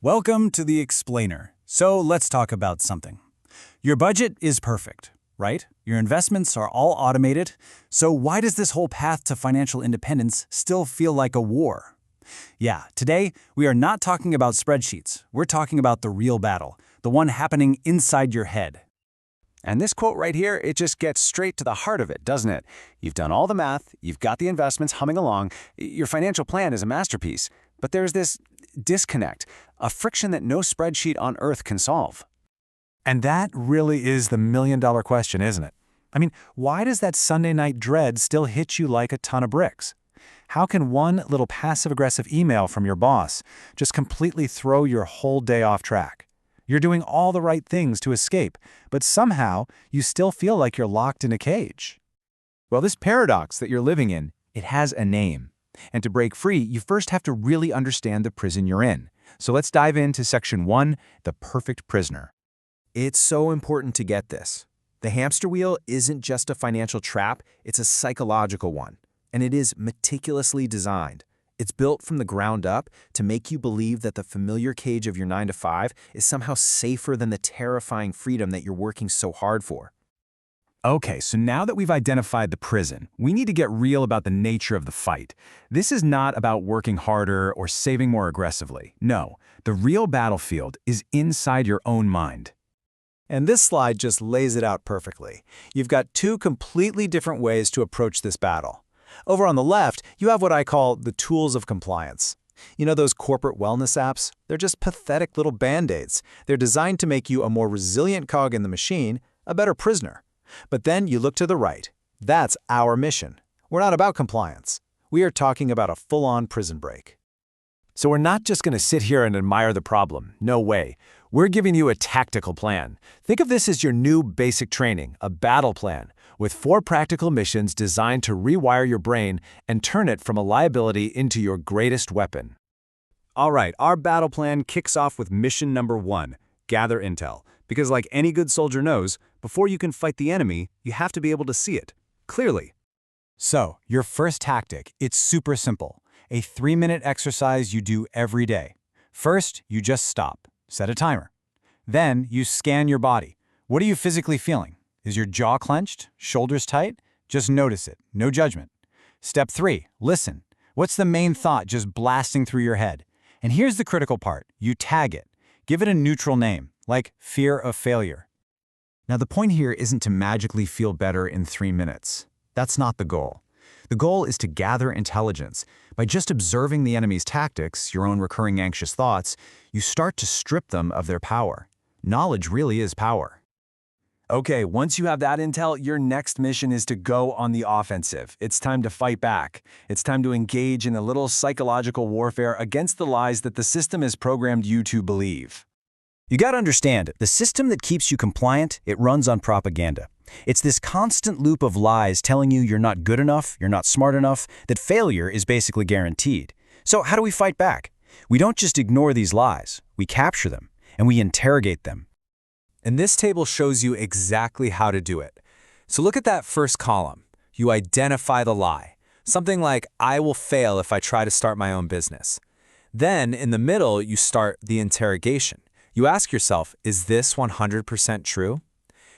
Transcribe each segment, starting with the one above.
Welcome to the Explainer. So let's talk about something. Your budget is perfect, right? Your investments are all automated. So why does this whole path to financial independence still feel like a war? Yeah, today we are not talking about spreadsheets. We're talking about the real battle, the one happening inside your head. And this quote right here, it just gets straight to the heart of it, doesn't it? You've done all the math, you've got the investments humming along, your financial plan is a masterpiece, but there's this disconnect, a friction that no spreadsheet on earth can solve. And that really is the million-dollar question, isn't it? I mean, why does that Sunday night dread still hit you like a ton of bricks? How can one little passive-aggressive email from your boss just completely throw your whole day off track? You're doing all the right things to escape, but somehow you still feel like you're locked in a cage. Well, this paradox that you're living in, it has a name. And to break free, you first have to really understand the prison you're in. So let's dive into Section 1, the perfect prisoner. It's so important to get this. The hamster wheel isn't just a financial trap, it's a psychological one. And it is meticulously designed. It's built from the ground up to make you believe that the familiar cage of your 9-to-5 is somehow safer than the terrifying freedom that you're working so hard for. Okay, so now that we've identified the prison, we need to get real about the nature of the fight. This is not about working harder or saving more aggressively. No, the real battlefield is inside your own mind. And this slide just lays it out perfectly. You've got two completely different ways to approach this battle. Over on the left, you have what I call the tools of compliance. You know those corporate wellness apps? They're just pathetic little band-aids. They're designed to make you a more resilient cog in the machine, a better prisoner. But then you look to the right. That's our mission. We're not about compliance. We are talking about a full-on prison break. So we're not just going to sit here and admire the problem. No way. We're giving you a tactical plan. Think of this as your new basic training, a battle plan, with 4 practical missions designed to rewire your brain and turn it from a liability into your greatest weapon. All right, our battle plan kicks off with mission number 1, gather intel. Because like any good soldier knows, before you can fight the enemy, you have to be able to see it clearly. So, your first tactic, it's super simple. A 3-minute exercise you do every day. First, you just stop. Set a timer. Then, you scan your body. What are you physically feeling? Is your jaw clenched? Shoulders tight? Just notice it. No judgment. Step 3, listen. What's the main thought just blasting through your head? And here's the critical part. You tag it. Give it a neutral name, like fear of failure. Now, the point here isn't to magically feel better in 3 minutes. That's not the goal. The goal is to gather intelligence. By just observing the enemy's tactics, your own recurring anxious thoughts, you start to strip them of their power. Knowledge really is power. Okay, once you have that intel, your next mission is to go on the offensive. It's time to fight back. It's time to engage in a little psychological warfare against the lies that the system has programmed you to believe. You gotta understand, the system that keeps you compliant, it runs on propaganda. It's this constant loop of lies telling you you're not good enough, you're not smart enough, that failure is basically guaranteed. So how do we fight back? We don't just ignore these lies, we capture them, and we interrogate them. And this table shows you exactly how to do it. So look at that first column. You identify the lie. Something like, I will fail if I try to start my own business. Then, in the middle, you start the interrogation. You ask yourself, is this 100% true?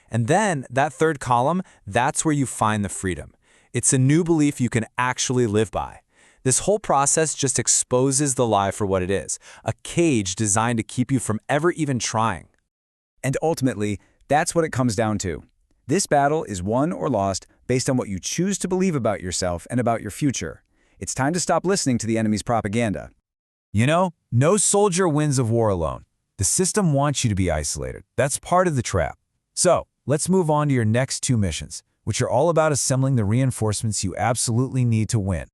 And then, that third column, that's where you find the freedom. It's a new belief you can actually live by. This whole process just exposes the lie for what it is, a cage designed to keep you from ever even trying. And ultimately, that's what it comes down to. This battle is won or lost based on what you choose to believe about yourself and about your future. It's time to stop listening to the enemy's propaganda. You know, no soldier wins a war alone. The system wants you to be isolated. That's part of the trap. So, let's move on to your next 2 missions, which are all about assembling the reinforcements you absolutely need to win.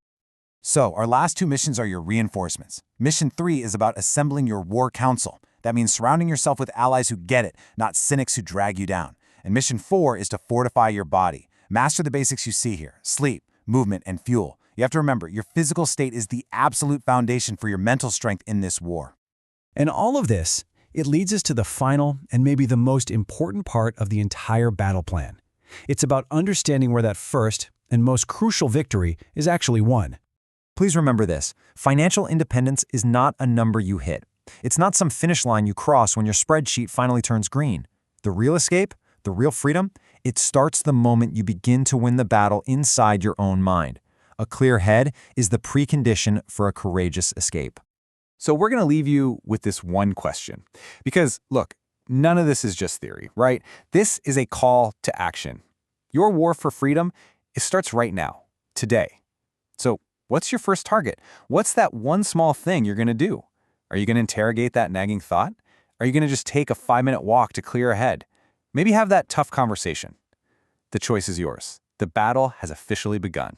So, our last 2 missions are your reinforcements. Mission 3 is about assembling your war council. That means surrounding yourself with allies who get it, not cynics who drag you down. And mission 4 is to fortify your body. Master the basics you see here: sleep, movement, and fuel. You have to remember, your physical state is the absolute foundation for your mental strength in this war. And all of this, it leads us to the final and maybe the most important part of the entire battle plan. It's about understanding where that first and most crucial victory is actually won. Please remember this: financial independence is not a number you hit. It's not some finish line you cross when your spreadsheet finally turns green. The real escape, the real freedom, it starts the moment you begin to win the battle inside your own mind. A clear head is the precondition for a courageous escape. So we're going to leave you with this one question. Because, look, none of this is just theory, right? This is a call to action. Your war for freedom, it starts right now, today. So what's your first target? What's that one small thing you're going to do? Are you going to interrogate that nagging thought? Are you going to just take a 5-minute walk to clear a head? Maybe have that tough conversation. The choice is yours. The battle has officially begun.